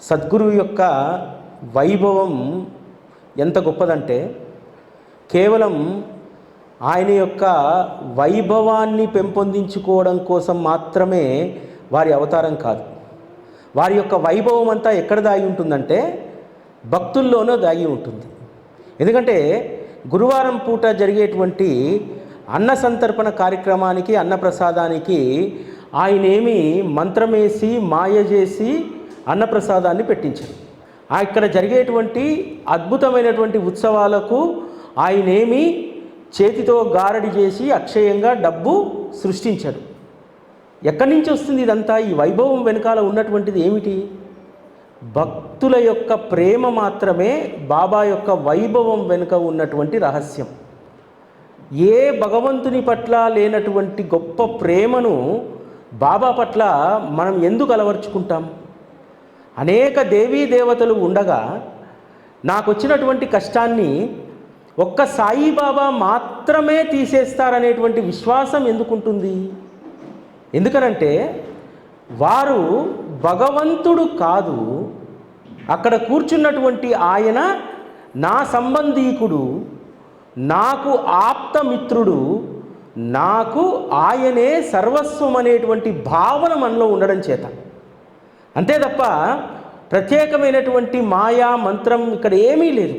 సద్గురువు యొక్క వైభవం ఎంత గొప్పదంటే కేవలం ఆయన యొక్క వైభవాన్ని పెంపొందించుకోవడం కోసం మాత్రమే వారి అవతారం కాదు. వారి యొక్క వైభవం అంతా ఎక్కడ దాగి ఉంటుందంటే భక్తుల్లోనూ దాగి ఉంటుంది. ఎందుకంటే గురువారం పూట జరిగేటువంటి అన్న సంతర్పణ కార్యక్రమానికి, అన్నప్రసాదానికి ఆయనేమి మంత్రమేసి మాయ చేసి అన్నప్రసాదాన్ని పెట్టించారు. ఇక్కడ జరిగేటువంటి అద్భుతమైనటువంటి ఉత్సవాలకు ఆయనేమి చేతితో గారడి చేసి అక్షయంగా డబ్బు సృష్టించాడు. ఎక్కడి నుంచి వస్తుంది ఇదంతా? ఈ వైభవం వెనకాల ఉన్నటువంటిది ఏమిటి? భక్తుల యొక్క ప్రేమ మాత్రమే బాబా యొక్క వైభవం వెనుక ఉన్నటువంటి రహస్యం. ఏ భగవంతుని పట్ల లేనటువంటి గొప్ప ప్రేమను బాబా పట్ల మనం ఎందుకు అలవర్చుకుంటాం? అనేక దేవీ దేవతలు ఉండగా నాకు వచ్చినటువంటి కష్టాన్ని ఒక్క సాయిబాబా మాత్రమే తీసేస్తారనేటువంటి విశ్వాసం ఎందుకుంటుంది? ఎందుకనంటే వారు భగవంతుడు కాదు, అక్కడ కూర్చున్నటువంటి ఆయన నా సంబంధీకుడు, నాకు ఆప్తమిత్రుడు, నాకు ఆయనే సర్వస్వం అనేటువంటి భావన మనలో ఉండడం చేత. అంతే తప్ప ప్రత్యేకమైనటువంటి మాయా మంత్రం ఇక్కడ ఏమీ లేదు.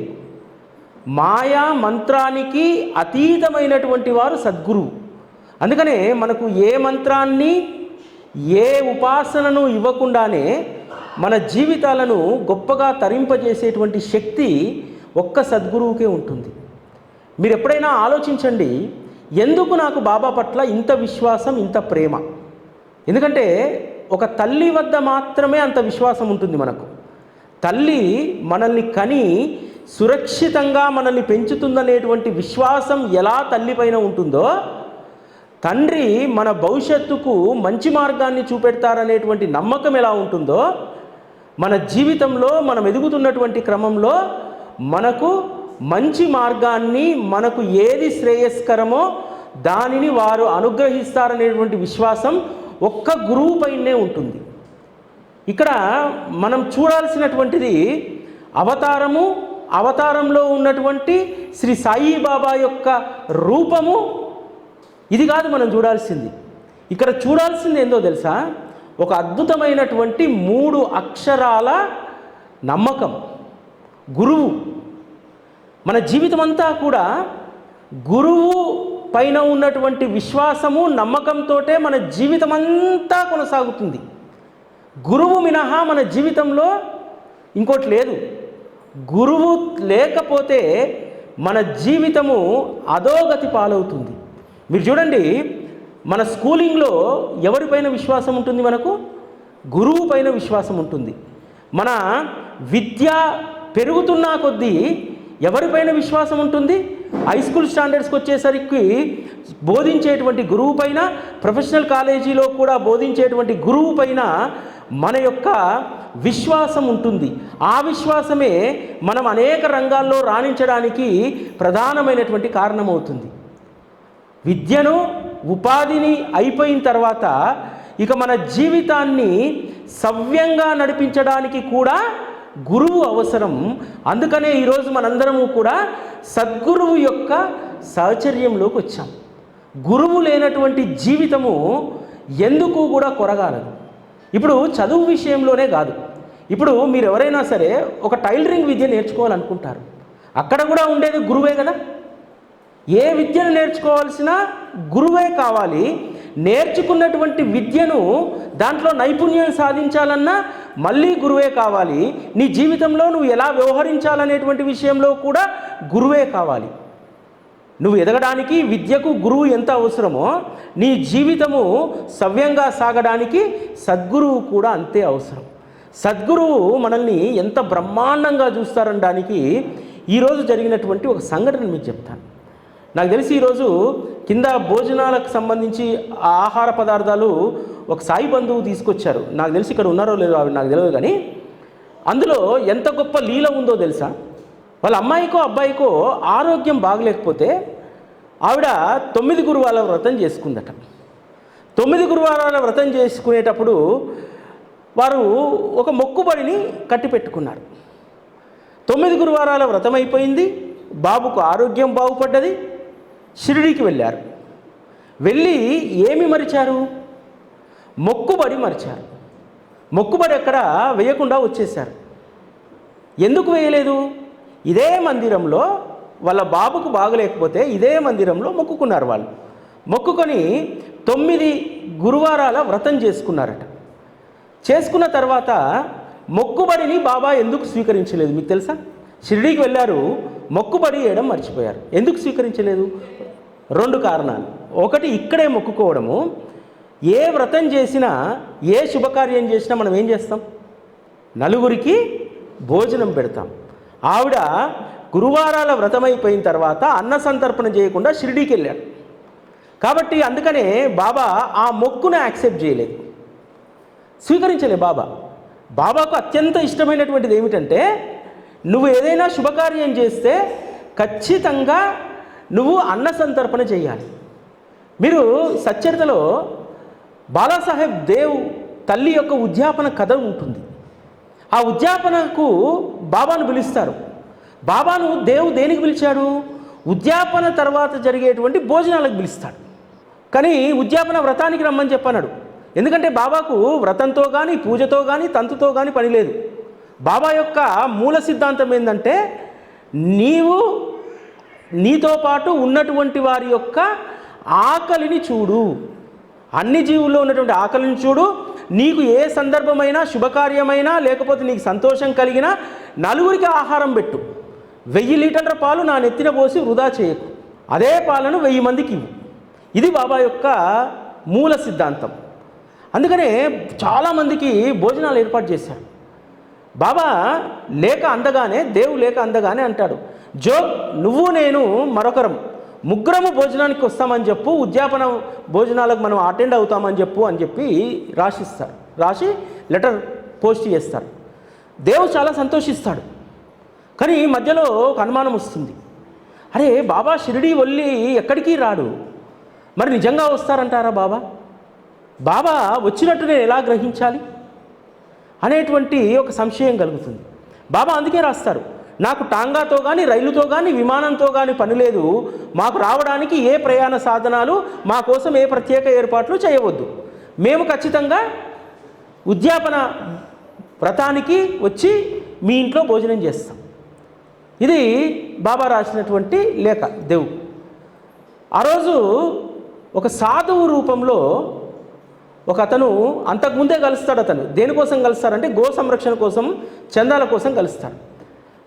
మాయా మంత్రానికి అతీతమైనటువంటి వారు సద్గురువు. అందుకనే మనకు ఏ మంత్రాన్ని, ఏ ఉపాసనను ఇవ్వకుండానే మన జీవితాలను గొప్పగా తరింపజేసేటువంటి శక్తి ఒక్క సద్గురువుకే ఉంటుంది. మీరు ఎప్పుడైనా ఆలోచించండి, ఎందుకు నాకు బాబా పట్ల ఇంత విశ్వాసం, ఇంత ప్రేమ? ఎందుకంటే ఒక తల్లి వద్ద మాత్రమే అంత విశ్వాసం ఉంటుంది మనకు. తల్లి మనల్ని కని సురక్షితంగా మనల్ని పెంచుతుందనేటువంటి విశ్వాసం ఎలా తల్లిపైన ఉంటుందో, తండ్రి మన భవిష్యత్తుకు మంచి మార్గాన్ని చూపెడతారనేటువంటి నమ్మకం ఎలా ఉంటుందో, మన జీవితంలో మనం ఎదుగుతున్నటువంటి క్రమంలో మనకు మంచి మార్గాన్ని, మనకు ఏది శ్రేయస్కరమో దానిని వారు అనుగ్రహిస్తారనేటువంటి విశ్వాసం ఒక్క గురువు పైనే ఉంటుంది. ఇక్కడ మనం చూడాల్సినటువంటిది అవతారము, అవతారంలో ఉన్నటువంటి శ్రీ సాయిబాబా యొక్క రూపము. ఇది కాదు మనం చూడాల్సింది. ఇక్కడ చూడాల్సింది ఏందో తెలుసా? ఒక అద్భుతమైనటువంటి 3 అక్షరాల నమ్మకం. గురువు. మన జీవితం అంతా కూడా గురువు పైన ఉన్నటువంటి విశ్వాసము, నమ్మకంతో మన జీవితం అంతా కొనసాగుతుంది. గురువు మినహా మన జీవితంలో ఇంకోటి లేదు. గురువు లేకపోతే మన జీవితము అధోగతి పాలవుతుంది. మీరు చూడండి, మన స్కూలింగ్లో ఎవరిపైన విశ్వాసం ఉంటుంది? మనకు గురువు పైన విశ్వాసం ఉంటుంది. మన విద్య పెరుగుతున్న కొద్దీ ఎవరిపైన విశ్వాసం ఉంటుంది? హై స్కూల్ స్టాండర్డ్స్కి వచ్చేసరికి బోధించేటువంటి గురువు పైన, ప్రొఫెషనల్ కాలేజీలో కూడా బోధించేటువంటి గురువు పైన మన యొక్క విశ్వాసం ఉంటుంది. ఆ విశ్వాసమే మనం అనేక రంగాల్లో రాణించడానికి ప్రధానమైనటువంటి కారణమవుతుంది. విద్యను, ఉపాధిని అయిపోయిన తర్వాత ఇక మన జీవితాన్ని సవ్యంగా నడిపించడానికి కూడా గురువు అవసరం. అందుకనే ఈరోజు మనందరము కూడా సద్గురువు యొక్క సాహచర్యంలోకి వచ్చాం. గురువు లేనటువంటి జీవితము ఎందుకు కూడా కొరగాలదు. ఇప్పుడు చదువు విషయంలోనే కాదు, ఇప్పుడు మీరు ఎవరైనా సరే ఒక టైలరింగ్ విద్య నేర్చుకోవాలనుకుంటారు, అక్కడ కూడా ఉండేది గురువే కదా. ఏ విద్యను నేర్చుకోవాల్సిన గురువే కావాలి. నేర్చుకున్నటువంటి విద్యను దాంట్లో నైపుణ్యం సాధించాలన్నా మళ్ళీ గురువే కావాలి. నీ జీవితంలో నువ్వు ఎలా వ్యవహరించాలనేటువంటి విషయంలో కూడా గురువే కావాలి. నువ్వు ఎదగడానికి విద్యకు గురువు ఎంత అవసరమో, నీ జీవితము సవ్యంగా సాగడానికి సద్గురువు కూడా అంతే అవసరం. సద్గురువు మనల్ని ఎంత బ్రహ్మాండంగా చూస్తారనడానికి ఈరోజు జరిగినటువంటి ఒక సంఘటన మీకు చెప్తాను. నాకు తెలిసి ఈరోజు కింద భోజనాలకు సంబంధించి ఆహార పదార్థాలు ఒక సాయి బంధువు తీసుకొచ్చారు. నాకు తెలిసి ఇక్కడ ఉన్నారో లేదో అవి నాకు తెలియదు, కానీ అందులో ఎంత గొప్ప లీల ఉందో తెలుసా? వాళ్ళ అమ్మాయికో అబ్బాయికో ఆరోగ్యం బాగలేకపోతే ఆవిడ 9 గురువారాల వ్రతం చేసుకుందట. 9 గురువారాల వ్రతం చేసుకునేటప్పుడు వారు ఒక మొక్కుబడిని కట్టిపెట్టుకున్నారు. 9 గురువారాల వ్రతం అయిపోయింది, బాబుకు ఆరోగ్యం బాగుపడ్డది. షిరిడీకి వెళ్ళారు. వెళ్ళి ఏమి మరిచారు? మొక్కుబడి మరిచారు. మొక్కుబడి ఎక్కడ వేయకుండా వచ్చేశారు. ఎందుకు వేయలేదు? ఇదే మందిరంలో వాళ్ళ బాబుకు బాగలేకపోతే ఇదే మందిరంలో మొక్కుకున్నారు. వాళ్ళు మొక్కుకొని 9 గురువారాల వ్రతం చేసుకున్నారట. చేసుకున్న తర్వాత మొక్కుబడిని బాబా ఎందుకు స్వీకరించలేదు మీకు తెలుసా? షిరిడీకి వెళ్ళారు, మొక్కుబడి వేయడం మర్చిపోయారు. ఎందుకు స్వీకరించలేదు? 2 కారణాలు. ఒకటి, ఇక్కడే మొక్కుకోవడము. ఏ వ్రతం చేసినా, ఏ శుభకార్యం చేసినా మనం ఏం చేస్తాం? నలుగురికి భోజనం పెడతాం. ఆవిడ గురువారాల వ్రతం అయిపోయిన తర్వాత అన్న సంతర్పణ చేయకుండా షిరిడీకి వెళ్ళాడు. కాబట్టి అందుకనే బాబా ఆ మొక్కును యాక్సెప్ట్ చేయలేదు, స్వీకరించలే. బాబాకు అత్యంత ఇష్టమైనటువంటిది ఏమిటంటే, నువ్వు ఏదైనా శుభకార్యం చేస్తే ఖచ్చితంగా నువ్వు అన్న సంతర్పణ చేయాలి. మీరు సచ్చరితలో బాలాసాహెబ్ దేవ్ తల్లి యొక్క ఉద్యాపన కథ ఉంటుంది. ఆ ఉద్యాపనకు బాబాను పిలుస్తారు. బాబాను దేవు దేనికి పిలిచాడు? ఉద్యాపన తర్వాత జరిగేటువంటి భోజనాలకు పిలుస్తాడు. కానీ ఉద్యాపన వ్రతానికి రమ్మని చెప్పన్నాడు. ఎందుకంటే బాబాకు వ్రతంతో కానీ, పూజతో కానీ, తంతుతో కానీ పని లేదు. బాబా యొక్క మూల సిద్ధాంతం ఏంటంటే, నీతో పాటు ఉన్నటువంటి వారి యొక్క ఆకలిని చూడు, అన్ని జీవుల్లో ఉన్నటువంటి ఆకలిని చూడు. నీకు ఏ సందర్భమైనా, శుభకార్యమైనా, లేకపోతే నీకు సంతోషం కలిగినా నలుగురికి ఆహారం పెట్టు. 1000 లీటర్ల పాలు నా నెత్తిన పోసి వృధా చేయకు. అదే పాలను 1000 మందికి ఇవ్వు. ఇది బాబా యొక్క మూల సిద్ధాంతం. అందుకనే చాలామందికి భోజనాలు ఏర్పాటు చేశారు. బాబా లేక అందగానే, దేవు లేక అందగానే అంటాడు, నువ్వు నేను మరొకరం ముగ్గురము భోజనానికి వస్తామని చెప్పు, ఉద్యాపన భోజనాలకు మనం అటెండ్ అవుతామని చెప్పు అని చెప్పి రాసిస్తారు. రాసి లెటర్ పోస్ట్ చేస్తారు. దేవు చాలా సంతోషిస్తాడు. కానీ మధ్యలో ఒక అనుమానం వస్తుంది. అరే, బాబా షిరిడీ వెళ్ళి ఎక్కడికి రాడు, మరి నిజంగా వస్తారంటారా బాబా వచ్చినట్టు నేను ఎలా గ్రహించాలి అనేటువంటి ఒక సంశయం కలుగుతుంది. బాబా అందుకే రాస్తారు, నాకు టాంగాతో కానీ, రైలుతో కానీ, విమానంతో కానీ పని లేదు. మాకు రావడానికి ఏ ప్రయాణ సాధనాలు, మా కోసం ఏ ప్రత్యేక ఏర్పాట్లు చేయవద్దు. మేము ఖచ్చితంగా ఉద్యాపన వ్రతానికి వచ్చి మీ ఇంట్లో భోజనం చేస్తాం. ఇది బాబా రాసినటువంటి లేఖ దేవు. ఆ రోజు ఒక సాధువు రూపంలో ఒక అతను అంతకుముందే కలుస్తాడు. అతను దేనికోసం కలుస్తారంటే గో సంరక్షణ కోసం, చందాల కోసం కలుస్తాడు.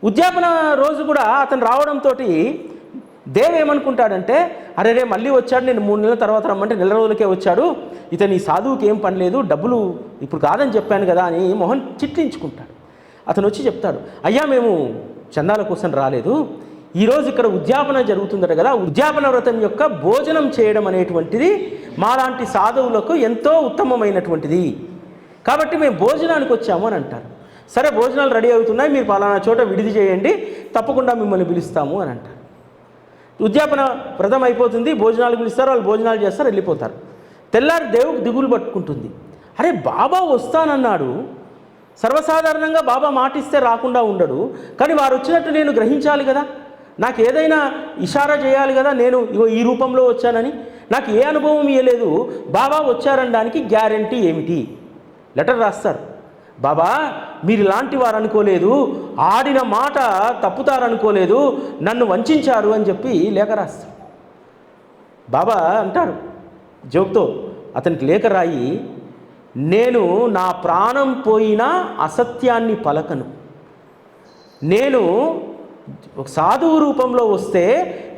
ఉద్యాపన రోజు కూడా అతను రావడంతో దేవ్ ఏమనుకుంటాడంటే, అరే మళ్ళీ వచ్చాడు, నేను 3 నెలల తర్వాత రమ్మంటే 4 రోజులకే వచ్చాడు, ఇతను ఈ సాధువుకి ఏం పని లేదు, డబ్బులు ఇప్పుడు కాదని చెప్పాను కదా అని మొహన్ చిట్లించుకుంటాడు. అతను వచ్చి చెప్తాడు, అయ్యా మేము చందాల కోసం రాలేదు, ఈరోజు ఇక్కడ ఉద్యాపన జరుగుతుందట కదా, ఉద్యాపన వ్రతం యొక్క భోజనం చేయడం అనేటువంటిది మాలాంటి సాధువులకు ఎంతో ఉత్తమమైనటువంటిది, కాబట్టి మేము భోజనానికి వచ్చాము అని అంటారు. సరే, భోజనాలు రెడీ అవుతున్నాయి, మీరు పలానా చోట విడిది చేయండి, తప్పకుండా మిమ్మల్ని పిలుస్తాము అని అంటారు. ఉద్యాపన వ్రతం అయిపోతుంది, భోజనాలు పిలుస్తారు, వాళ్ళు భోజనాలు చేస్తారు, వెళ్ళిపోతారు. తెల్లారి దేవుడికి దిగులు పట్టుకుంటుంది. అరే, బాబా వస్తానన్నాడు, సర్వసాధారణంగా బాబా మాటిస్తే రాకుండా ఉండడు, కానీ వారు వచ్చినట్టు నేను గ్రహించాలి కదా, నాకు ఏదైనా ఇషారా చేయాలి కదా, నేను ఈ రూపంలో వచ్చానని. నాకు ఏ అనుభవం ఇవ్వలేదు, బాబా వచ్చారనడానికి గ్యారంటీ ఏమిటి? లెటర్ రాస్తారు. బాబా మీరు ఇలాంటి వారు అనుకోలేదు, ఆడిన మాట తప్పుతారనుకోలేదు, నన్ను వంచారు అని చెప్పి లేఖ రాస్తారు. బాబా అంటారు జోక్తో, అతనికి లేఖ రాయి, నేను నా ప్రాణం పోయినా అసత్యాన్ని పలకను. నేను ఒక సాధువు రూపంలో వస్తే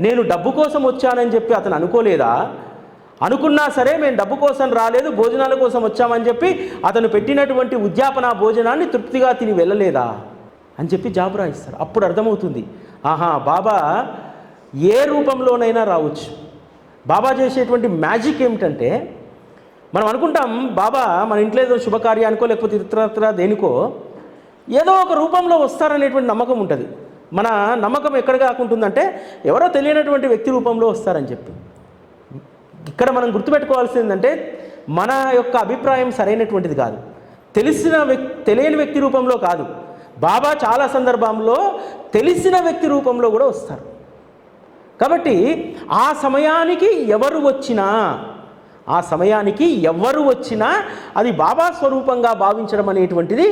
నేను డబ్బు కోసం వచ్చానని చెప్పి అతను అనుకోలేదా? అనుకున్నా సరే మేము డబ్బు కోసం రాలేదు, భోజనాల కోసం వచ్చామని చెప్పి అతను పెట్టినటువంటి ఉద్యాపన భోజనాన్ని తృప్తిగా తిని వెళ్ళలేదా అని చెప్పి జాబు రాయిస్తారు. అప్పుడు అర్థమవుతుంది, ఆహా బాబా ఏ రూపంలోనైనా రావచ్చు. బాబా చేసేటువంటి మ్యాజిక్ ఏమిటంటే, మనం అనుకుంటాం బాబా మన ఇంట్లో ఏదో శుభకార్యానికో లేకపోతే ఇతరత్ర దేనికో ఏదో ఒక రూపంలో వస్తారనేటువంటి నమ్మకం ఉంటుంది. మన నమ్మకం ఎక్కడ కాకుంటుందంటే, ఎవరో తెలియనటువంటి వ్యక్తి రూపంలో వస్తారని చెప్పి. ఇక్కడ మనం గుర్తుపెట్టుకోవాల్సింది ఏంటంటే, మన యొక్క అభిప్రాయం సరైనటువంటిది కాదు. తెలియని వ్యక్తి రూపంలో కాదు, బాబా చాలా సందర్భంలో తెలిసిన వ్యక్తి రూపంలో కూడా వస్తారు. కాబట్టి ఆ సమయానికి ఎవరు వచ్చినా అది బాబా స్వరూపంగా భావించడం అనేటువంటిది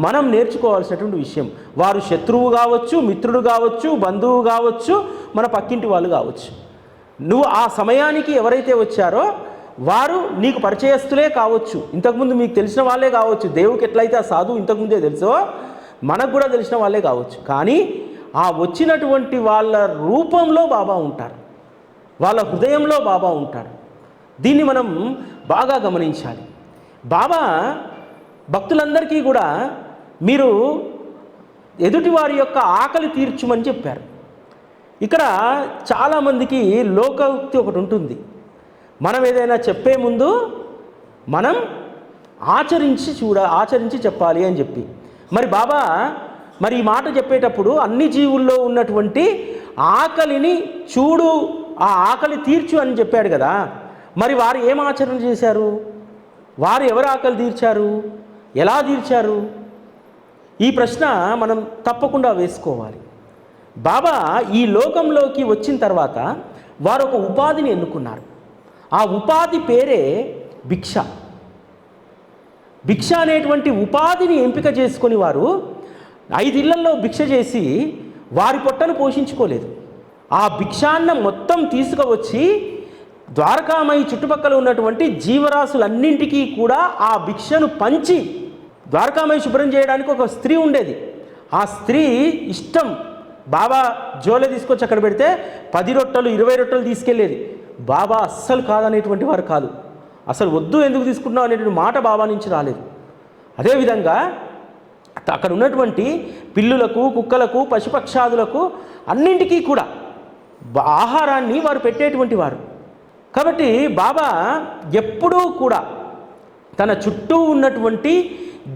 మనం నేర్చుకోవాల్సినటువంటి విషయం. వారు శత్రువు కావచ్చు, మిత్రుడు కావచ్చు, బంధువు కావచ్చు, మన పక్కింటి వాళ్ళు కావచ్చు. నువ్వు ఆ సమయానికి ఎవరైతే వచ్చారో వారు నీకు పరిచయస్తులే కావచ్చు, ఇంతకుముందు మీకు తెలిసిన వాళ్ళే కావచ్చు. దేవుడికి ఎట్లయితే ఆ సాధువు ఇంతకుముందే తెలుసో మనకు కూడా తెలిసిన వాళ్ళే కావచ్చు. కానీ ఆ వచ్చినటువంటి వాళ్ళ రూపంలో బాబా ఉంటారు, వాళ్ళ హృదయంలో బాబా ఉంటారు. దీన్ని మనం బాగా గమనించాలి. బాబా భక్తులందరికీ కూడా మీరు ఎదుటి వారి యొక్క ఆకలి తీర్చుమని చెప్పారు. ఇక్కడ చాలామందికి లోకోక్తి ఒకటి ఉంటుంది, మనం ఏదైనా చెప్పే ముందు మనం ఆచరించి చెప్పాలి అని చెప్పి. మరి బాబా ఈ మాట చెప్పేటప్పుడు అన్ని జీవుల్లో ఉన్నటువంటి ఆకలిని చూడు, ఆ ఆకలి తీర్చు అని చెప్పాడు కదా. మరి వారు ఏం ఆచరణ చేశారు? వారు ఎవరు ఆకలి తీర్చారు? ఎలా తీర్చారు? ఈ ప్రశ్న మనం తప్పకుండా వేసుకోవాలి. బాబా ఈ లోకంలోకి వచ్చిన తర్వాత వారు ఒక ఉపాధిని ఎన్నుకున్నారు. ఆ ఉపాధి పేరే భిక్ష. భిక్ష అనేటువంటి ఉపాధిని ఎంపిక చేసుకొని వారు 5 ఇళ్లలో భిక్ష చేసి వారి పొట్టను పోషించుకోలేదు. ఆ భిక్షాన్నం మొత్తం తీసుకువచ్చి ద్వారకామయి చుట్టుపక్కల ఉన్నటువంటి జీవరాశులన్నింటికీ కూడా ఆ భిక్షను పంచి, ద్వారకామయి శుభ్రం చేయడానికి ఒక స్త్రీ ఉండేది. ఆ స్త్రీ ఇష్టం బాబా జోలే తీసుకొచ్చి అక్కడ పెడితే 10 రొట్టెలు 20 రొట్టెలు తీసుకెళ్ళేది. బాబా అస్సలు కాదనేటువంటి వారు కాదు, అసలు వద్దు ఎందుకు తీసుకుంటున్నావు అనేటువంటి మాట బాబా నుంచి రాలేదు. అదేవిధంగా అక్కడ ఉన్నటువంటి పిల్లులకు, కుక్కలకు, పశుపక్షాదులకు అన్నింటికీ కూడా ఆహారాన్ని వారు పెట్టేటువంటి వారు. కాబట్టి బాబా ఎప్పుడూ కూడా తన చుట్టూ ఉన్నటువంటి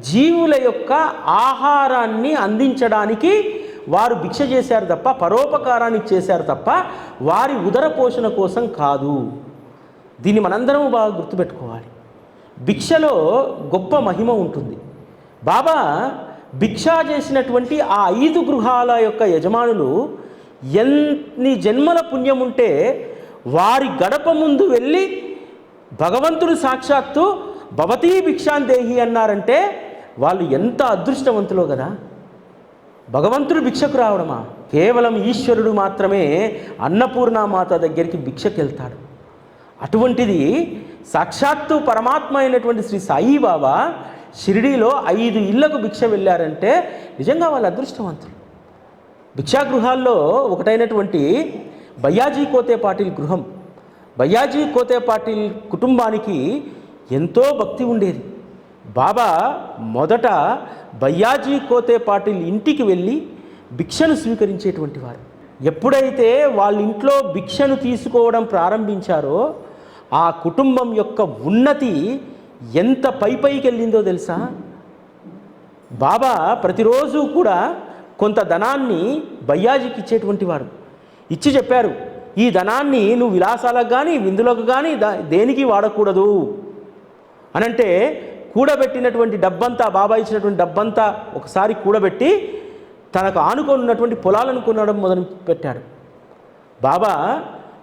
జీవుల యొక్క ఆహారాన్ని అందించడానికి వారు భిక్ష చేశారు తప్ప, పరోపకారానికి చేశారు తప్ప వారి ఉదర పోషణ కోసం కాదు. దీన్ని మనందరం బాగా గుర్తుపెట్టుకోవాలి. భిక్షలో గొప్ప మహిమ ఉంటుంది. బాబా భిక్షా చేసినటువంటి ఆ 5 గృహాల యొక్క యజమానులు ఎన్ని జన్మల పుణ్యం ఉంటే వారి గడప ముందు వెళ్ళి భగవంతుడు సాక్షాత్తు భవతీ భిక్షాందేహి అన్నారంటే వాళ్ళు ఎంత అదృష్టవంతులో కదా. భగవంతుడు భిక్షకు రావడమా? కేవలం ఈశ్వరుడు మాత్రమే అన్నపూర్ణామాత దగ్గరికి భిక్షకు వెళ్తాడు. అటువంటిది సాక్షాత్తు పరమాత్మ అయినటువంటి శ్రీ సాయిబాబా షిరిడీలో 5 ఇళ్లకు భిక్ష వెళ్ళారంటే నిజంగా వాళ్ళు అదృష్టవంతులు. భిక్షాగృహాల్లో ఒకటైనటువంటి భయ్యాజీ కోతే పాటిల్ గృహం, భయ్యాజీ కోతే పాటిల్ కుటుంబానికి ఎంతో భక్తి ఉండేది. బాబా మొదట భయ్యాజీ కోతే పాటిల్ ఇంటికి వెళ్ళి భిక్షను స్వీకరించేటువంటి వారు. ఎప్పుడైతే వాళ్ళ ఇంట్లో భిక్షను తీసుకోవడం ప్రారంభించారో ఆ కుటుంబం యొక్క ఉన్నతి ఎంత పైకి వెళ్ళిందో తెలుసా. బాబా ప్రతిరోజు కూడా కొంత ధనాన్ని భయ్యాజీకి ఇచ్చేటువంటి వారు. ఇచ్చి చెప్పారు, ఈ ధనాన్ని నువ్వు విలాసాలకు కానీ విందులకు కానీ దేనికి వాడకూడదు అనంటే కూడబెట్టినటువంటి డబ్బంతా, బాబా ఇచ్చినటువంటి డబ్బంతా ఒకసారి కూడబెట్టి తనకు ఆనుకొని ఉన్నటువంటి పొలాలను కొనడం మొదలు పెట్టాడు. బాబా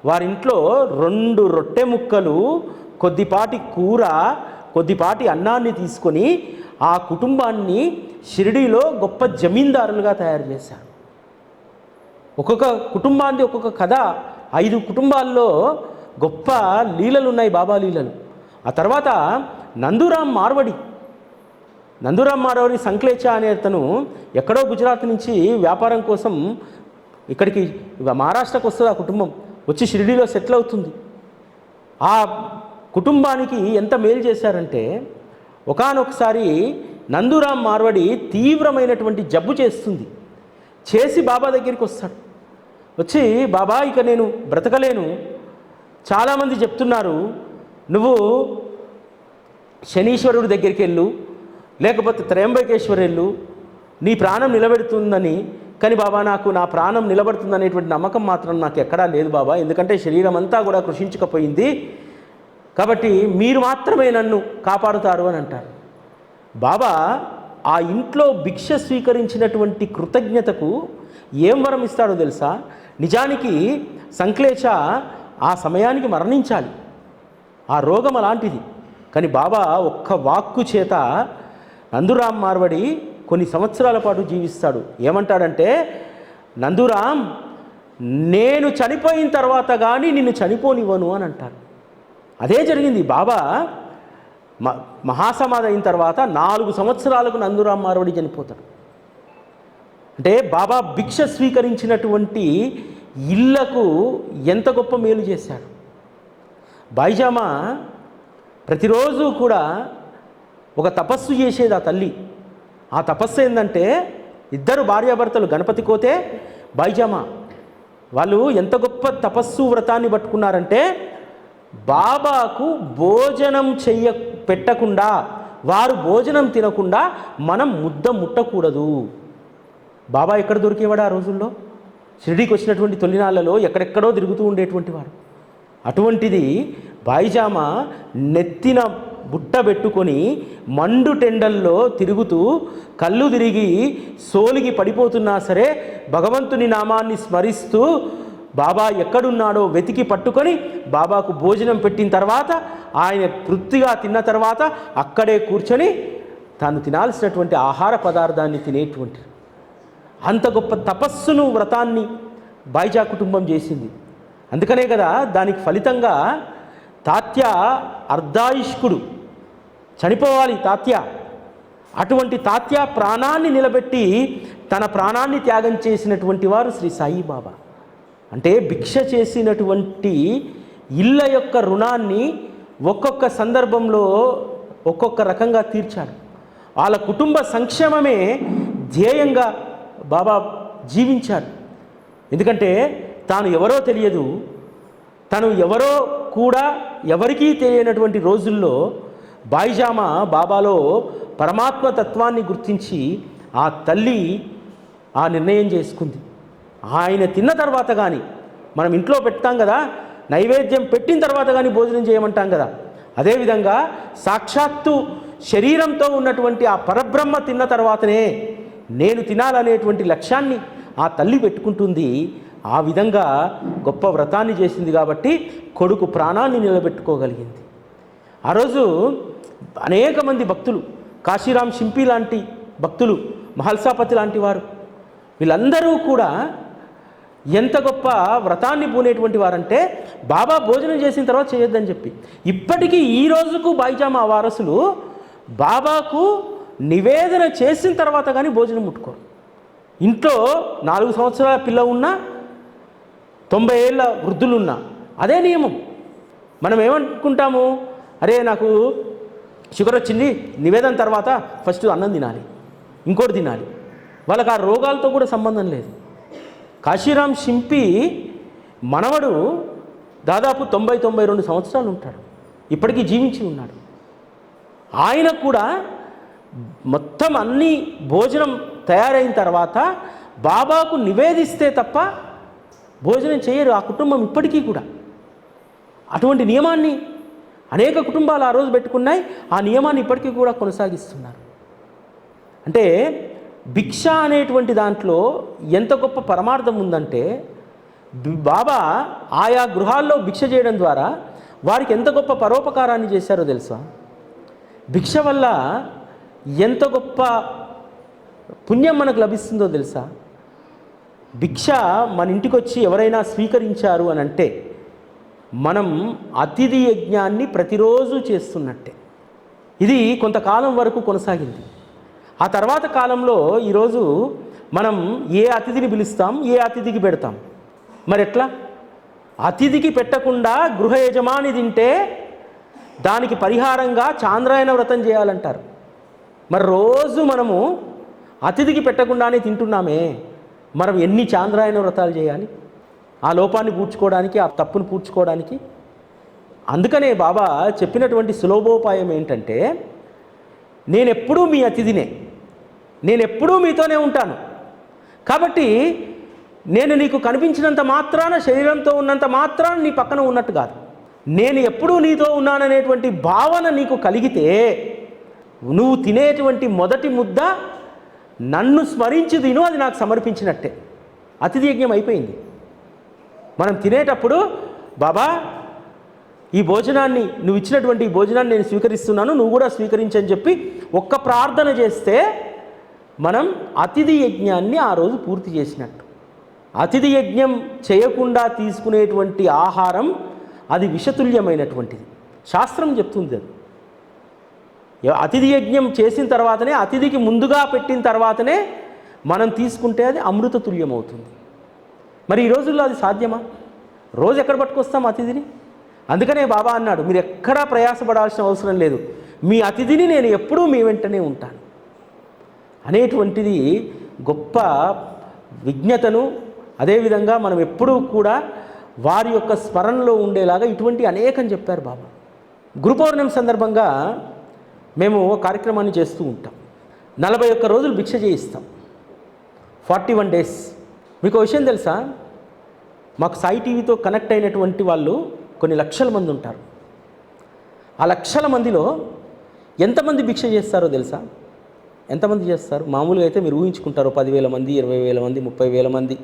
వారింట్లో 2 రొట్టె ముక్కలు, కొద్దిపాటి కూర, కొద్దిపాటి అన్నాన్ని తీసుకొని ఆ కుటుంబాన్ని షిరిడీలో గొప్ప జమీందారులుగా తయారు చేశారు. ఒక్కొక్క కుటుంబాన్ని ఒక్కొక్క కథ. 5 కుటుంబాల్లో గొప్ప లీలలు ఉన్నాయి, బాబా లీలలు. ఆ తర్వాత నందూరామ్ మార్వడి సంక్లేచ అనే అతను ఎక్కడో గుజరాత్ నుంచి వ్యాపారం కోసం ఇక్కడికి మహారాష్ట్రకు వస్తుంది. ఆ కుటుంబం వచ్చి షిరిడీలో సెటిల్ అవుతుంది. ఆ కుటుంబానికి ఎంత మేలు చేశారంటే ఒకానొకసారి నందూరామ్ మార్వడి తీవ్రమైనటువంటి జబ్బు చేసి బాబా దగ్గరికి వస్తాడు. వచ్చి, బాబా ఇక నేను బ్రతకలేను, చాలామంది చెప్తున్నారు నువ్వు శనీశ్వరుడి దగ్గరికి వెళ్ళు, లేకపోతే త్రయంబకేశ్వర్ వెళ్ళు, నీ ప్రాణం నిలబెడుతుందని. కానీ బాబా నాకు నా ప్రాణం నిలబడుతుంది అనేటువంటి నమ్మకం మాత్రం నాకు ఎక్కడా లేదు బాబా, ఎందుకంటే శరీరం అంతా కూడా కృషించుకుపోయింది, కాబట్టి మీరు మాత్రమే నన్ను కాపాడుతారు అని అంటారు. బాబా ఆ ఇంట్లో భిక్ష స్వీకరించినటువంటి కృతజ్ఞతకు ఏం వరం ఇస్తాడో తెలుసా? నిజానికి సంక్లేశ ఆ సమయానికి మరణించాలి, ఆ రోగం అలాంటిది. కానీ బాబా ఒక్క వాక్కు చేత నందురామ్ మార్వడి కొన్ని సంవత్సరాల పాటు జీవిస్తాడు. ఏమంటాడంటే, నందురామ్, నేను చనిపోయిన తర్వాత కానీ నిన్ను చనిపోనివ్వను అని అంటాడు. అదే జరిగింది. బాబా మహాసమాధి అయిన తర్వాత 4 సంవత్సరాలకు నందురామ్ మార్వడి చనిపోతాడు. అంటే బాబా భిక్ష స్వీకరించినటువంటి ఇళ్లకు ఎంత గొప్ప మేలు చేశాడు. బైజామా ప్రతిరోజు కూడా ఒక తపస్సు చేసేది ఆ తల్లి. ఆ తపస్సు ఏంటంటే, ఇద్దరు భార్యాభర్తలు గణపతి కోతే బైజామా వాళ్ళు ఎంత గొప్ప తపస్సు వ్రతాన్ని పట్టుకున్నారంటే, బాబాకు భోజనం పెట్టకుండా, వారు భోజనం తినకుండా మనం ముద్ద ముట్టకూడదు. బాబా ఎక్కడ దొరికేవాడు ఆ రోజుల్లో? షిరిడీకి వచ్చినటువంటి తొలినాళ్లలో ఎక్కడెక్కడో తిరుగుతూ ఉండేటువంటి వాడు. అటువంటిది బైజామా నెత్తిన బుట్ట పెట్టుకొని మండు టెండల్లో తిరుగుతూ కళ్ళు తిరిగి సోలిగి పడిపోతున్నా సరే భగవంతుని నామాన్ని స్మరిస్తూ బాబా ఎక్కడున్నాడో వెతికి పట్టుకొని బాబాకు భోజనం పెట్టిన తర్వాత, ఆయన తృప్తిగా తిన్న తర్వాత అక్కడే కూర్చొని తాను తినాల్సినటువంటి ఆహార పదార్థాన్ని తినేటువంటి అంత గొప్ప తపస్సును, వ్రతాన్ని బైజా కుటుంబం చేసింది. అందుకనే కదా దానికి ఫలితంగా తాత్య అర్ధాయుష్కుడు చనిపోవాలి. తాత్య అటువంటి తాత్య ప్రాణాన్ని నిలబెట్టి తన ప్రాణాన్ని త్యాగం చేసినటువంటి వారు శ్రీ సాయిబాబా. అంటే భిక్ష చేసినటువంటి ఇళ్ళ యొక్క రుణాన్ని ఒక్కొక్క సందర్భంలో ఒక్కొక్క రకంగా తీర్చాడు. వాళ్ళ కుటుంబ సంక్షేమమే ధ్యేయంగా బాబా జీవించాడు. ఎందుకంటే తాను ఎవరో తెలియదు, తను ఎవరో కూడా ఎవరికీ తెలియనటువంటి రోజుల్లో బైజామా బాబాలో పరమాత్మ తత్వాన్ని గుర్తించి ఆ తల్లి ఆ నిర్ణయం చేసుకుంది. ఆయన తిన్న తర్వాత కానీ, మనం ఇంట్లో పెడతాం కదా, నైవేద్యం పెట్టిన తర్వాత కానీ భోజనం చేయమంటాం కదా, అదేవిధంగా సాక్షాత్తు శరీరంతో ఉన్నటువంటి ఆ పరబ్రహ్మ తిన్న తర్వాతనే నేను తినాలనేటువంటి లక్ష్యాన్ని ఆ తల్లి పెట్టుకుంటుంది. ఆ విధంగా గొప్ప వ్రతాన్ని చేసింది కాబట్టి కొడుకు ప్రాణాన్ని నిలబెట్టుకోగలిగింది. ఆ రోజు అనేక మంది భక్తులు, కాశీరాం షింపి లాంటి భక్తులు, మహల్సాపతి లాంటి వారు, వీళ్ళందరూ కూడా ఎంత గొప్ప వ్రతాన్ని పూనేటువంటి వారంటే, బాబా భోజనం చేసిన తర్వాత చేయొద్దని చెప్పి ఇప్పటికీ ఈ రోజుకు బైజామా వారసులు బాబాకు నివేదన చేసిన తర్వాత కానీ భోజనం ముట్టుకోరు. ఇంట్లో 4 సంవత్సరాల పిల్ల ఉన్నా, 90 ఏళ్ళ వృద్ధులున్నా అదే నియమం. మనం ఏమనుకుంటాము, అరే నాకు షుగర్ వచ్చింది, నివేదన తర్వాత ఫస్ట్ అన్నం తినాలి, ఇంకోటి తినాలి. వాళ్ళకి ఆ రోగాలతో కూడా సంబంధం లేదు. కాశీరాం షింపి మనవడు దాదాపు 90-92 సంవత్సరాలు ఉంటాడు, ఇప్పటికీ జీవించి ఉన్నాడు. ఆయన కూడా మొత్తం అన్ని భోజనం తయారైన తర్వాత బాబాకు నివేదిస్తే తప్ప భోజనం చేయరు ఆ కుటుంబం ఇప్పటికీ కూడా. అటువంటి నియమాన్ని అనేక కుటుంబాలు ఆ రోజు పెట్టుకున్నాయి. ఆ నియమాన్ని ఇప్పటికీ కూడా కొనసాగిస్తున్నారు. అంటే భిక్ష అనేటువంటి దాంట్లో ఎంత గొప్ప పరమార్థం ఉందంటే, బాబా ఆయా గృహాల్లో భిక్ష చేయడం ద్వారా వారికి ఎంత గొప్ప పరోపకారాన్ని చేశారో తెలుసా? భిక్ష వల్ల ఎంత గొప్ప పుణ్యం మనకు లభిస్తుందో తెలుసా? భిక్ష మన ఇంటికి వచ్చి ఎవరైనా స్వీకరించారు అని అంటే మనం అతిథి యజ్ఞాన్ని ప్రతిరోజు చేస్తున్నట్టే. ఇది కొంతకాలం వరకు కొనసాగింది. ఆ తర్వాత కాలంలో ఈరోజు మనం ఏ అతిథిని పిలుస్తాం, ఏ అతిథికి పెడతాం? మరి ఎట్లా? అతిథికి పెట్టకుండా గృహ యజమాని తింటే దానికి పరిహారంగా చాంద్రాయణ వ్రతం చేయాలంటారు. మరి రోజు మనము అతిథికి పెట్టకుండానే తింటున్నామే, మనం ఎన్ని చాంద్రాయణ వ్రతాలు చేయాలి ఆ లోపాన్ని పూడ్చుకోవడానికి, ఆ తప్పును పూడ్చుకోవడానికి? అందుకనే బాబా చెప్పినటువంటి సులభోపాయం ఏంటంటే, నేనెప్పుడూ మీ అతిథినే, నేనెప్పుడూ మీతోనే ఉంటాను. కాబట్టి నేను నీకు కనిపించినంత మాత్రాన, శరీరంతో ఉన్నంత మాత్రాన నీ పక్కన ఉన్నట్టు కాదు. నేను ఎప్పుడూ నీతో ఉన్నాననేటువంటి భావన నీకు కలిగితే నువ్వు తినేటువంటి మొదటి ముద్ద నన్ను స్మరించి తిను, అది నాకు సమర్పించినట్టే. అతిథి యజ్ఞం అయిపోయింది. మనం తినేటప్పుడు బాబా ఈ భోజనాన్ని, నువ్వు ఇచ్చినటువంటి ఈ భోజనాన్ని నేను స్వీకరిస్తున్నాను, నువ్వు కూడా స్వీకరించని చెప్పి ఒక్క ప్రార్థన చేస్తే మనం అతిథి యజ్ఞాన్ని ఆ రోజు పూర్తి చేసినట్టు. అతిథి యజ్ఞం చేయకుండా తీసుకునేటువంటి ఆహారం అది విషతుల్యమైనటువంటిది. శాస్త్రం చెప్తుంది అది. అతిథి యజ్ఞం చేసిన తర్వాతనే, అతిథికి ముందుగా పెట్టిన తర్వాతనే మనం తీసుకుంటే అది అమృత తుల్యం అవుతుంది. మరి ఈ రోజుల్లో అది సాధ్యమా? రోజు ఎక్కడ పట్టుకొస్తాం అతిథిని? అందుకనే బాబా అన్నాడు, మీరు ఎక్కడా ప్రయాసపడాల్సిన అవసరం లేదు, మీ అతిథిని నేను ఎప్పుడూ మీ వెంటనే ఉంటాను అనేటువంటిది గొప్ప విజ్ఞతను, అదేవిధంగా మనం ఎప్పుడూ కూడా వారి యొక్క స్మరణలో ఉండేలాగా ఇటువంటి అనేకం చెప్పారు బాబా. గురు పౌర్ణమి సందర్భంగా మేము కార్యక్రమాన్ని చేస్తూ ఉంటాం. 41 రోజులు భిక్ష చేయిస్తాం, 41 days. మీకు విషయం తెలుసా, మాకు సాయి టీవీతో కనెక్ట్ అయినటువంటి వాళ్ళు కొన్ని లక్షల మంది ఉంటారు. ఆ లక్షల మందిలో ఎంతమంది భిక్ష చేస్తారో తెలుసా? ఎంతమంది చేస్తారు? మామూలుగా అయితే మీరు ఊహించుకుంటారు 10,000 మంది, 20,000 మంది, 30,000 మంది.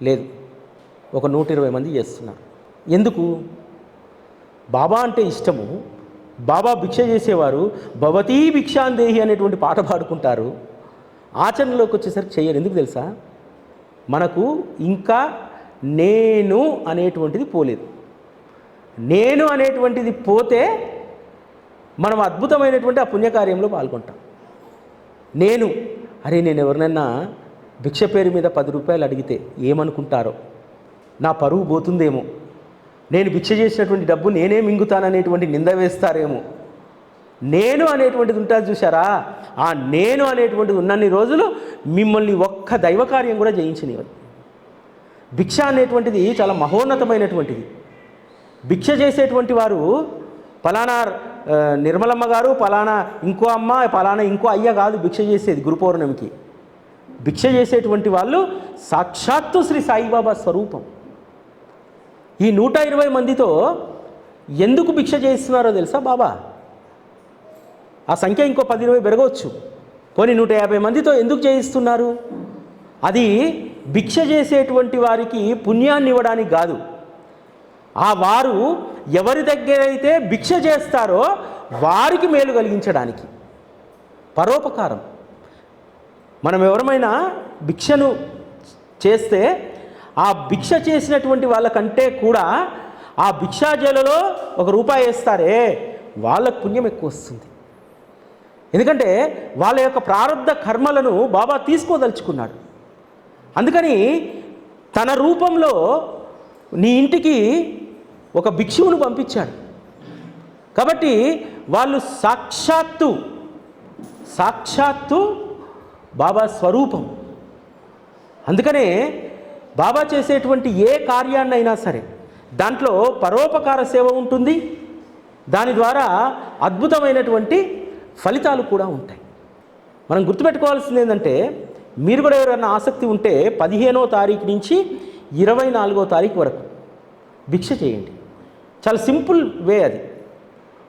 లేదు, ఒక 120 మంది చేస్తున్నారు. ఎందుకు? బాబా అంటే ఇష్టము. బాబా భిక్ష చేసేవారు భవతీ భిక్షాందేహి అనేటువంటి పాట పాడుకుంటారు. ఆచరణలోకి వచ్చేసరికి చేయరు. ఎందుకు తెలుసా? మనకు ఇంకా నేను అనేటువంటిది పోలేదు. నేను అనేటువంటిది పోతే మనం అద్భుతమైనటువంటి ఆ పుణ్యకార్యంలో పాల్గొంటాం. నేను ఎవరినైనా భిక్ష పేరు మీద 10 రూపాయలు అడిగితే ఏమనుకుంటారో, నా పరువు పోతుందేమో, నేను భిక్ష చేసినటువంటి డబ్బు నేనే మింగుతాననేటువంటి నింద వేస్తారేమో. నేను అనేటువంటిది ఉంటుంది చూసారా, ఆ నేను అనేటువంటిది ఉన్నన్ని రోజులు మిమ్మల్ని ఒక్క దైవ కార్యం కూడా చేయించనివ్వదు. భిక్ష అనేటువంటిది చాలా మహోన్నతమైనటువంటిది. భిక్ష చేసేటువంటి వారు ఫలానా నిర్మలమ్మ గారు, ఫలానా ఇంకో అమ్మ, ఫలానా ఇంకో అయ్య కాదు భిక్ష చేసేది. గురు పౌర్ణమికి భిక్ష చేసేటువంటి వాళ్ళు సాక్షాత్తు శ్రీ సాయిబాబా స్వరూపం. ఈ 120 మందితో ఎందుకు భిక్ష చేస్తున్నారో తెలుసా బాబా? ఆ సంఖ్య ఇంకో 10-20 పెరగవచ్చు. పోనీ 150 మందితో ఎందుకు చేయిస్తున్నారు? అది భిక్ష చేసేటువంటి వారికి పుణ్యాన్ని ఇవ్వడానికి కాదు, ఆ వారు ఎవరి దగ్గర అయితే భిక్ష చేస్తారో వారికి మేలు కలిగించడానికి. పరోపకారం. మనం ఎవరమైనా భిక్షను చేస్తే ఆ భిక్ష చేసినటువంటి వాళ్ళకంటే కూడా ఆ భిక్షాజలలో ₹1 వేస్తారే, వాళ్ళకు పుణ్యం ఎక్కువ వస్తుంది. ఎందుకంటే వాళ్ళ యొక్క ప్రారంధ కర్మలను బాబా తీసుకోదలుచుకున్నాడు. అందుకని తన రూపంలో నీ ఇంటికి ఒక భిక్షువును పంపించాడు. కాబట్టి వాళ్ళు సాక్షాత్తు బాబా స్వరూపం. అందుకనే బాబా చేసేటువంటి ఏ కార్యాన్నైనా సరే దాంట్లో పరోపకార సేవ ఉంటుంది. దాని ద్వారా అద్భుతమైనటువంటి ఫలితాలు కూడా ఉంటాయి. మనం గుర్తుపెట్టుకోవాల్సింది ఏంటంటే, మీరు కూడా ఎవరైనా ఆసక్తి ఉంటే 15వ తారీఖు నుంచి 24వ తారీఖు వరకు భిక్ష చేయండి. చాలా సింపుల్ వే అది.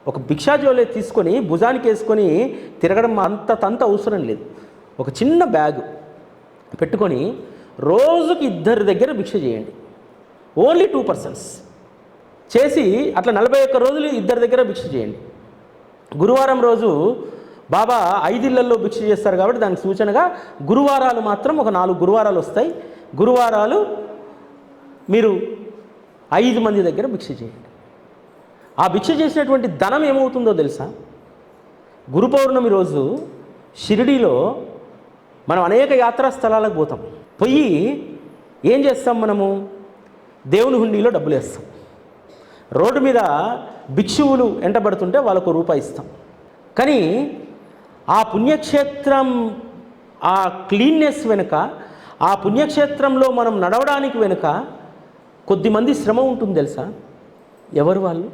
ఒక భిక్షాజోలే తీసుకొని భుజానికి వేసుకొని తిరగడం అంత అవసరం లేదు. ఒక చిన్న బ్యాగ్ పెట్టుకొని రోజుకి 2 దగ్గర భిక్ష చేయండి. ఓన్లీ 2 persons చేసి అట్లా 41 రోజులు 2 దగ్గర భిక్ష చేయండి. గురువారం రోజు బాబా 5 ఇళ్లలో భిక్ష చేస్తారు కాబట్టి దానికి సూచనగా గురువారాలు మాత్రం ఒక 4 గురువారాలు వస్తాయి. గురువారాలు మీరు 5 మంది దగ్గర భిక్ష చేయండి. ఆ భిక్ష చేసినటువంటి ధనం ఏమవుతుందో తెలుసా? గురు పౌర్ణమి రోజు షిరిడీలో మనం అనేక యాత్రా స్థలాలకు పోతాం. పోయి ఏం చేస్తాం? మనము దేవుని హుండీలో డబ్బులు వేస్తాం. రోడ్డు మీద భిక్షువులు ఎంటబడుతుంటే వాళ్ళకు ₹1 ఇస్తాం. కానీ ఆ పుణ్యక్షేత్రం, ఆ క్లీన్నెస్ వెనుక, ఆ పుణ్యక్షేత్రంలో మనం నడవడానికి వెనుక కొద్దిమంది శ్రమ ఉంటుంది తెలుసా? ఎవరు వాళ్ళు?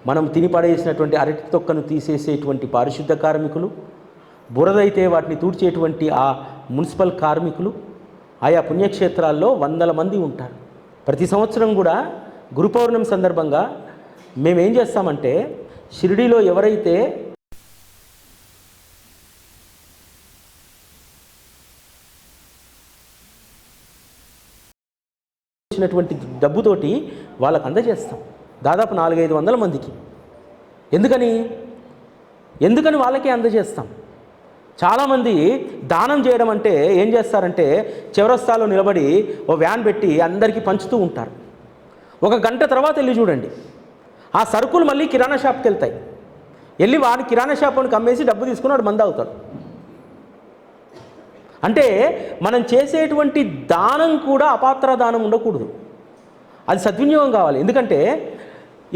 మనం తిని పడేసినటువంటి అరటి తొక్కను తీసేసేటువంటి పారిశుద్ధ కార్మికులు, బురదైతే వాటిని తూడ్చేటువంటి ఆ మున్సిపల్ కార్మికులు, ఆయా పుణ్యక్షేత్రాల్లో 100 మంది ఉంటారు. ప్రతి సంవత్సరం కూడా గురు పౌర్ణమి సందర్భంగా మేమేం చేస్తామంటే, షిరిడీలో ఎవరైతే వచ్చినటువంటి డబ్బుతోటి వాళ్ళకు అందజేస్తాం, దాదాపు 400-500 మందికి. ఎందుకని వాళ్ళకే అందజేస్తాం? చాలామంది దానం చేయడం అంటే ఏం చేస్తారంటే చౌరస్తాలో నిలబడి ఓ వ్యాన్ పెట్టి అందరికీ పంచుతూ ఉంటారు. 1 గంట తర్వాత వెళ్ళి చూడండి, ఆ సరుకులు మళ్ళీ కిరాణా షాప్కి వెళ్తాయి. వెళ్ళి వాడి కిరాణా షాప్ని కమ్మేసి డబ్బు తీసుకుని వాడు మంద అవుతాడు. అంటే మనం చేసేటువంటి దానం కూడా అపాత్ర దానం ఉండకూడదు, అది సద్వినియోగం కావాలి. ఎందుకంటే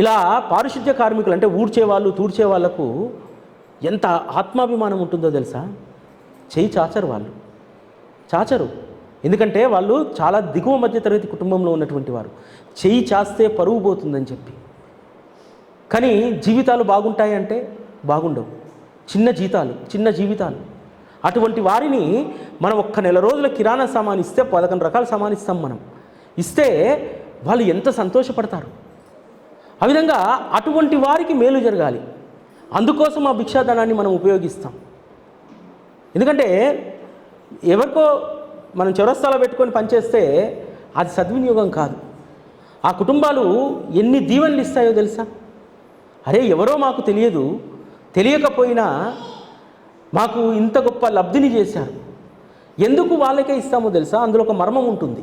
ఇలా పారిశుద్ధ్య కార్మికులు అంటే ఊడ్చేవాళ్ళు తూడ్చే వాళ్లకు ఎంత ఆత్మాభిమానం ఉంటుందో తెలుసా? చెయ్యి చాచరు. ఎందుకంటే వాళ్ళు చాలా దిగువ మధ్యతరగతి కుటుంబంలో ఉన్నటువంటి వారు. చెయ్యి చాస్తే పరువు పోతుందని చెప్పి. కానీ జీవితాలు బాగుంటాయి అంటే బాగుండవు, చిన్న జీవితాలు. అటువంటి వారిని మనం 1 నెల రోజుల కిరాణా సామాన్ ఇస్తే 11 రకాల సామాన్ ఇస్తాం. మనం ఇస్తే వాళ్ళు ఎంత సంతోషపడతారు. ఆ విధంగా అటువంటి వారికి మేలు జరగాలి. అందుకోసం ఆ భిక్షాధనాన్ని మనం ఉపయోగిస్తాం. ఎందుకంటే ఎవరికో మనం చౌరస్తాలో పెట్టుకొని పనిచేస్తే అది సద్వినియోగం కాదు. ఆ కుటుంబాలు ఎన్ని దీవెనలు ఇస్తాయో తెలుసా? అరే ఎవరో మాకు తెలియకపోయినా మాకు ఇంత గొప్ప లబ్ధిని చేశారు. ఎందుకు వాళ్ళకే ఇస్తామో తెలుసా? అందులో ఒక మర్మం ఉంటుంది.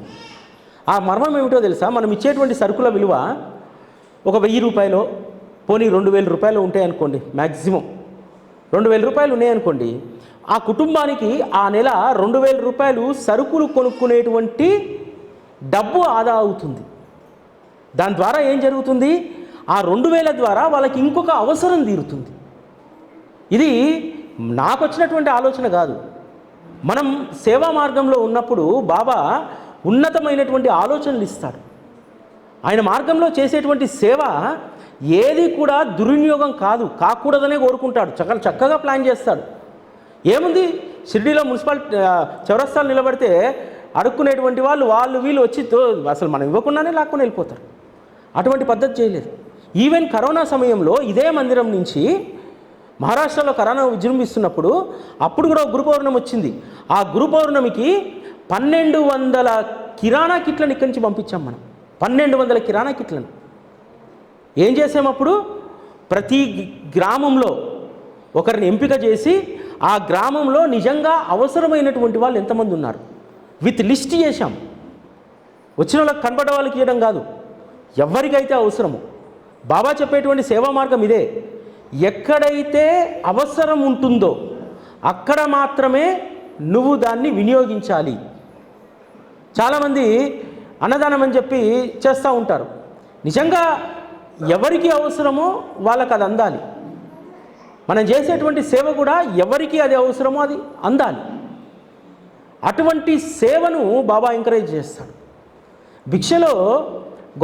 ఆ మర్మం ఏమిటో తెలుసా? మనం ఇచ్చేటువంటి సరుకుల విలువ ఒక 1000 రూపాయలు, పోనీ 2000 రూపాయలు ఉంటాయనుకోండి, మ్యాక్సిమం 2000 రూపాయలు ఉన్నాయనుకోండి, ఆ కుటుంబానికి ఆ నెల 2000 రూపాయలు సరుకులు కొనుక్కునేటువంటి డబ్బు ఆదా అవుతుంది. దాని ద్వారా ఏం జరుగుతుంది? ఆ 2000 ద్వారా వాళ్ళకి ఇంకొక అవసరం తీరుతుంది. ఇది నాకు వచ్చినటువంటి ఆలోచన కాదు. మనం సేవా మార్గంలో ఉన్నప్పుడు బాబా ఉన్నతమైనటువంటి ఆలోచనలు ఇస్తాడు. ఆయన మార్గంలో చేసేటువంటి సేవ ఏది కూడా దుర్వినియోగం కాకూడదనే కోరుకుంటాడు. చక్కగా ప్లాన్ చేస్తాడు. ఏముంది, షిర్డీలో మున్సిపాలిటీ చౌరస్తాలు నిలబడితే అడుక్కునేటువంటి వాళ్ళు వీళ్ళు వచ్చి అసలు మనం ఇవ్వకుండానే లాక్కొని వెళ్ళిపోతారు. అటువంటి పద్ధతి చేయలేదు. ఈవెన్ కరోనా సమయంలో ఇదే మందిరం నుంచి మహారాష్ట్రలో కరోనా విజృంభిస్తున్నప్పుడు అప్పుడు కూడా గురు పౌర్ణమి వచ్చింది. ఆ గురు పౌర్ణమికి 1200 కిరాణా కిట్లను ఇక్కడి నుంచి పంపించాం మనం. 1200 కిరాణా కిట్లను ఏం చేసామప్పుడు? ప్రతి గ్రామంలో ఒకరిని ఎంపిక చేసి ఆ గ్రామంలో నిజంగా అవసరమైనటువంటి వాళ్ళు ఎంతమంది ఉన్నారు విత్ లిస్ట్ చేశాం. వచ్చిన వాళ్ళకి కనబడే వాళ్ళకి ఇవ్వడం కాదు, ఎవరికైతే అవసరమో. బాబా చెప్పేటువంటి సేవా మార్గం ఇదే. ఎక్కడైతే అవసరం ఉంటుందో అక్కడ మాత్రమే నువ్వు దాన్ని వినియోగించాలి. చాలామంది అన్నదానం అని చెప్పి చేస్తూ ఉంటారు. నిజంగా ఎవరికి అవసరమో వాళ్ళకి అది అందాలి. మనం చేసేటువంటి సేవ కూడా ఎవరికి అది అవసరమో అది అందాలి. అటువంటి సేవను బాబా ఎంకరేజ్ చేస్తాడు. భిక్షలో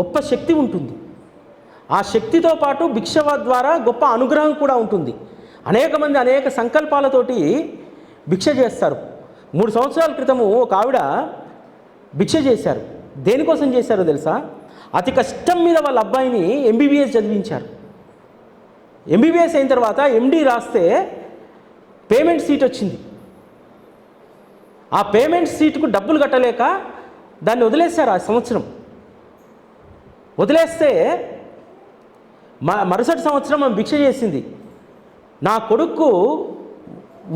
గొప్ప శక్తి ఉంటుంది. ఆ శక్తితో పాటు భిక్ష ద్వారా గొప్ప అనుగ్రహం కూడా ఉంటుంది. అనేక మంది అనేక సంకల్పాలతోటి భిక్ష చేస్తారు. 3 సంవత్సరాల క్రితము ఒక ఆవిడ భిక్ష చేశారు. దేనికోసం చేశారో తెలుసా? అతి కష్టం మీద వాళ్ళ అబ్బాయిని MBBS చదివించారు. MBBS అయిన తర్వాత MD రాస్తే పేమెంట్ సీట్ వచ్చింది. ఆ పేమెంట్ సీటుకు డబ్బులు కట్టలేక దాన్ని వదిలేశారు. ఆ సంవత్సరం వదిలేస్తే మరుసటి సంవత్సరం ఆమె భిక్ష చేసింది. నా కొడుకు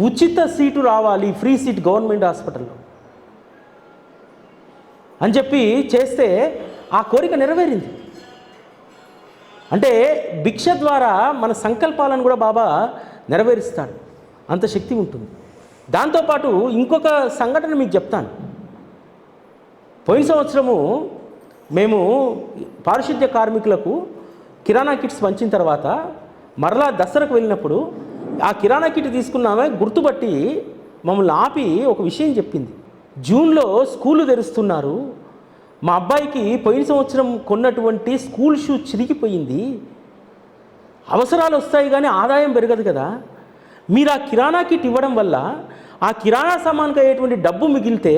ఉచిత సీటు రావాలి, ఫ్రీ సీట్ గవర్నమెంట్ హాస్పిటల్లో అని చెప్పి చేస్తే ఆ కోరిక నెరవేరింది. అంటే భిక్ష ద్వారా మన సంకల్పాలను కూడా బాబా నెరవేరుస్తాడు. అంత శక్తి ఉంటుంది. దాంతోపాటు ఇంకొక సంఘటన మీకు చెప్తాను. పోయిన సంవత్సరము మేము పారిశుద్ధ్య కార్మికులకు కిరాణా కిట్స్ పంచిన తర్వాత మరలా దసరాకు వెళ్ళినప్పుడు ఆ కిరాణా కిట్ తీసుకున్నామే గుర్తుపట్టి మమ్మల్ని ఆపి ఒక విషయం చెప్పింది. జూన్లో స్కూలు తెరుస్తున్నారు, మా అబ్బాయికి పోయిన సంవత్సరం కొన్నటువంటి స్కూల్ షూ చిరిగిపోయింది, అవసరాలు వస్తాయి కానీ ఆదాయం పెరగదు కదా, మీరు ఆ కిరాణా కిట్ ఇవ్వడం వల్ల ఆ కిరాణా సామాన్కి అయ్యేటువంటి డబ్బు మిగిలితే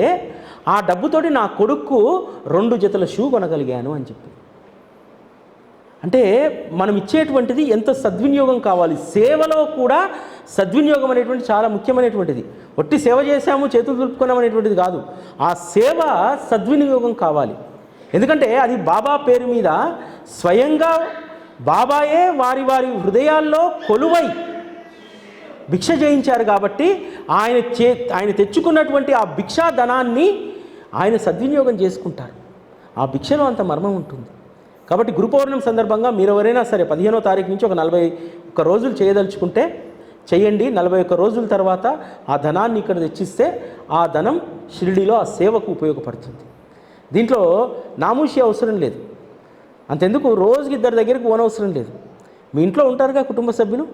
ఆ డబ్బుతోటి నా కొడుకు 2 జతల షూ కొనగలిగాను అని చెప్పి. అంటే మనం ఇచ్చేటువంటిది ఎంత సద్వినియోగం కావాలి. సేవలో కూడా సద్వినియోగం అనేటువంటి చాలా ముఖ్యమైనటువంటిది. ఒట్టి సేవ చేశాము చేతులు దులుపుకున్నాం అనేటువంటిది కాదు. ఆ సేవ సద్వినియోగం కావాలి. ఎందుకంటే అది బాబా పేరు మీద స్వయంగా బాబాయే వారి వారి హృదయాల్లో కొలువై భిక్ష చేయించారు కాబట్టి ఆయన తెచ్చుకున్నటువంటి ఆ భిక్షా ధనాన్ని ఆయన సద్వినియోగం చేసుకుంటారు. ఆ భిక్షలో అంత మర్మం ఉంటుంది. కాబట్టి గురు పౌర్ణమి సందర్భంగా మీరు ఎవరైనా సరే 15వ తారీఖు నుంచి ఒక 41 రోజులు చేయదలుచుకుంటే చేయండి. 41 రోజుల తర్వాత ఆ ధనాన్ని ఇక్కడ తెచ్చిస్తే ఆ ధనం షిరిడీలో ఆ సేవకు ఉపయోగపడుతుంది. దీంట్లో నామూషి అవసరం లేదు. అంతెందుకు రోజుకి 2 దగ్గరికి పోనవసరం లేదు. మీ ఇంట్లో ఉంటారుగా కుటుంబ సభ్యులు,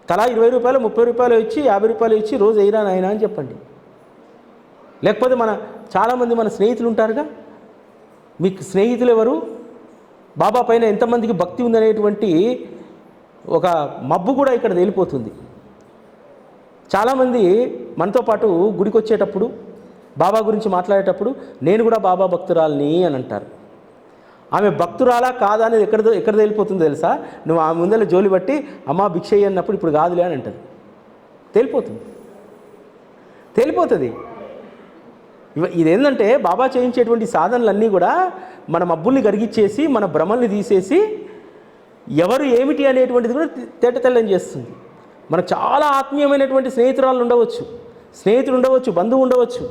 తలా 20 రూపాయలు 30 రూపాయలు ఇచ్చి 50 రూపాయలు ఇచ్చి రోజు అయినా నాయనా అని చెప్పండి. లేకపోతే చాలామంది మన స్నేహితులు ఉంటారుగా, మీకు స్నేహితులు ఎవరు, బాబా పైన ఎంతమందికి భక్తి ఉందనేటువంటి ఒక మబ్బు కూడా ఇక్కడ తేలిపోతుంది. చాలామంది మనతో పాటు గుడికి వచ్చేటప్పుడు బాబా గురించి మాట్లాడేటప్పుడు నేను కూడా బాబా భక్తురాలిని అని అంటారు. ఆమె భక్తురాలా కాదా అనేది ఎక్కడ తేలిపోతుందో తెలుసా? నువ్వు ఆమె ముందర జోలి బట్టి అమ్మ భిక్ష అన్నప్పుడు ఇప్పుడు కాదులే అని అంటది. తేలిపోతుంది. ఇదేంటంటే బాబా చేయించేటువంటి సాధనలన్నీ కూడా మన మబ్బుల్ని కరిగిచ్చేసి మన భ్రమల్ని తీసేసి ఎవరు ఏమిటి అనేటువంటిది కూడా తేటతెల్లం చేస్తుంది. మనకు చాలా ఆత్మీయమైనటువంటి స్నేహితులు ఉండవచ్చు, బంధువు ఉండవచ్చు.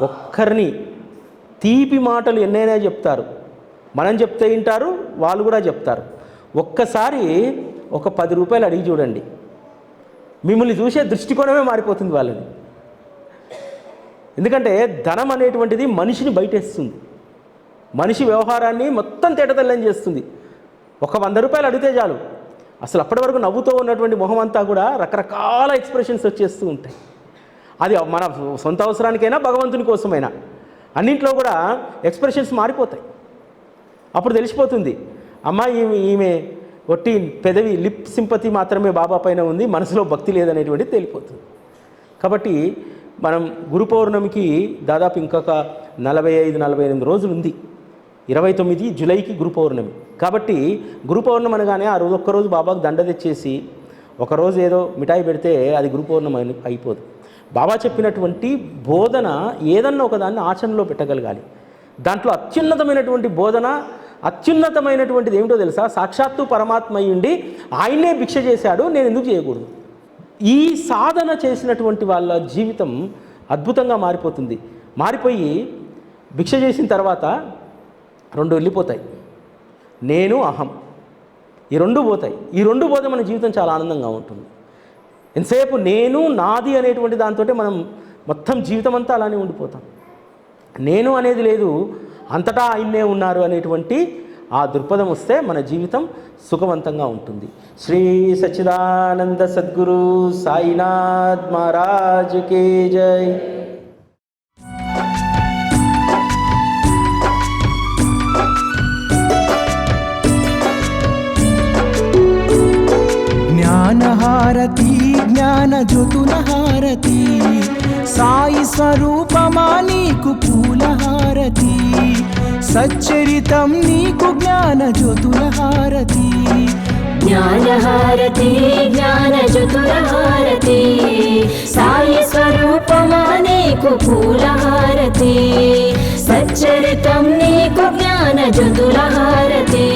ఒక్కరిని తీపి మాటలు ఎన్నైనా చెప్తారు, మనం చెప్తే వింటారు, వాళ్ళు కూడా చెప్తారు. ఒక్కసారి ఒక 10 రూపాయలు అడిగి చూడండి, మిమ్మల్ని చూసే దృష్టికోణమే మారిపోతుంది వాళ్ళది. ఎందుకంటే ధనం అనేటువంటిది మనిషిని బయటేస్తుంది, మనిషి వ్యవహారాన్ని మొత్తం తేటతెల్లం చేస్తుంది. ఒక 100 రూపాయలు అడిగితే చాలు, అసలు అప్పటి వరకు నవ్వుతూ ఉన్నటువంటి మొహం అంతా కూడా రకరకాల ఎక్స్ప్రెషన్స్ వచ్చేస్తూ ఉంటాయి. అది మన సొంత అవసరానికైనా భగవంతుని కోసమైనా అన్నింట్లో కూడా ఎక్స్ప్రెషన్స్ మారిపోతాయి. అప్పుడు తెలిసిపోతుంది, అమ్మ ఈమె ఒట్టి పెదవి లిప్ సింపతి మాత్రమే బాబా పైన ఉంది, మనసులో భక్తి లేదనేటువంటిది తెలిపోతుంది. కాబట్టి మనం గురు పౌర్ణమికి దాదాపు ఇంకొక 45-48 రోజులు ఉంది. 29 జూలైకి గురు పౌర్ణమి. కాబట్టి గురు పౌర్ణమి అనగానే ఆ రోజు ఒక్కరోజు బాబాకు దండ తెచ్చేసి ఒకరోజు ఏదో మిఠాయి పెడితే అది గురు పౌర్ణమి అయిపోదు. బాబా చెప్పినటువంటి బోధన ఏదన్నా ఒకదాన్ని ఆచరణలో పెట్టగలగాలి. దాంట్లో అత్యున్నతమైనటువంటి బోధన, అత్యున్నతమైనటువంటిది ఏమిటో తెలుసా? సాక్షాత్తు పరమాత్మ అయ్యుండి ఆయనే భిక్ష చేశాడు, నేను ఎందుకు చేయకూడదు? ఈ సాధన చేసినటువంటి వాళ్ళ జీవితం అద్భుతంగా మారిపోతుంది. మారిపోయి భిక్ష చేసిన తర్వాత 2 వెళ్ళిపోతాయి, నేను అహం, ఈ 2 పోతాయి. ఈ 2 పోతే మన జీవితం చాలా ఆనందంగా ఉంటుంది. ఎంతసేపు నేను నాది అనేటువంటి దాంతో మనం మొత్తం జీవితం అంతా అలానే ఉండిపోతాం. నేను అనేది లేదు, అంతటా ఆయన్నే ఉన్నారు అనేటువంటి ఆ దృక్పథం వస్తే మన జీవితం సుఖవంతంగా ఉంటుంది. శ్రీ సచ్చిదానంద సద్గురు సాయినాథ్ మహారాజ్ కే జై. జ్ఞానహారతి జ్ఞాన జ్యోతుల హారతి, సాయి స్వరూపమా నీకు పూలహారతి, సచ్చరితం నీకు జ్ఞాన జ్యోతుల హారతి. జ్ఞానహారతి జ్ఞాన జ్యోతుల హారతి, సాయి స్వరూపమా నీకు పూలహారతి, సచ్చరితం నీకు జ్ఞాన జ్యోతుల హారతి.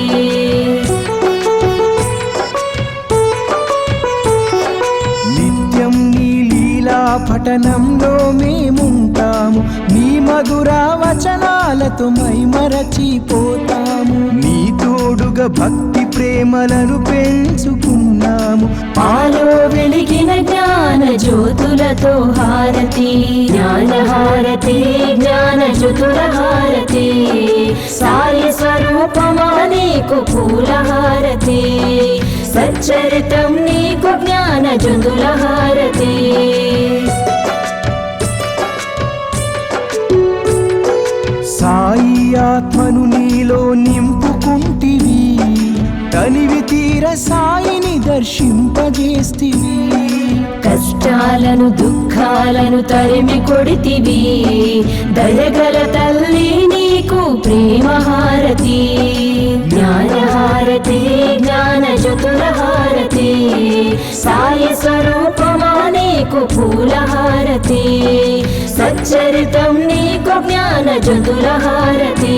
పఠనంలో మేముంటాము, నీ మధుర వచనాలతో మైమరచిపోతాము, నీ తోడుగా భక్తి ప్రేమలను పెంచుకున్నాము. పాలో వెలిగిన జ్ఞాన జ్యోతులతో హారతి, జ్ఞానహారతి జ్ఞాన జ్యోతుల హారతి, సాయి స్వరూపమా నీకు పూలహారతి, సచ్చరితం నీకు జ్ఞాన జ్యోతుల హారతి. సాయి ఆత్మను నీలో నింపుకుంటివి, తనివి తీర సాయిని దర్శింపజేస్తివి, కష్టాలను దుఃఖాలను తరిమి కొడితివి, దయగల తల్లి నీకు ప్రేమహారతి, జ్ఞానహారతి జ్ఞాన జ్యోతుల హారతి, సాయి స్వరూపమా నీకు పూలహారతి, సచ్చరితం నీకు జ్ఞాన జ్యోతుల హారతి.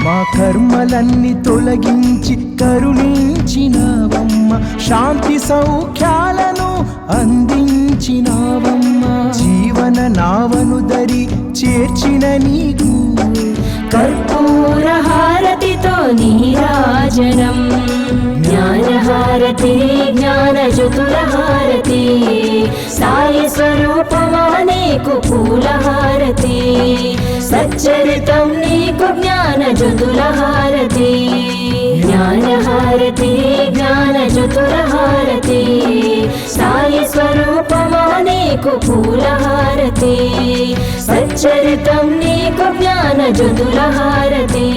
మా కర్మలన్నీ తొలగించి కరుణించినావమ్మ, శాంతి సౌఖ్యాలను అందించినావమ్మ. జీవన నావను దరి చేర్చిన నీకు కర్పూర హారతితో నీరాజనం. జ్ఞాన హారతి జ్ఞాన జ్యోతుల హారతి, సాయి స్వరూపమా నీకు పూల హారతి. సచ్చరితం నీకు జ్ఞాన జ్యోతుల హారతి. జ్ఞాన హారతి జ్ఞాన జ్యోతుల హారతి, సాయి స్వరూపమా నీకు పూల హారతి. సచ్చరితం నీకు జ్ఞాన జ్యోతుల హారతి.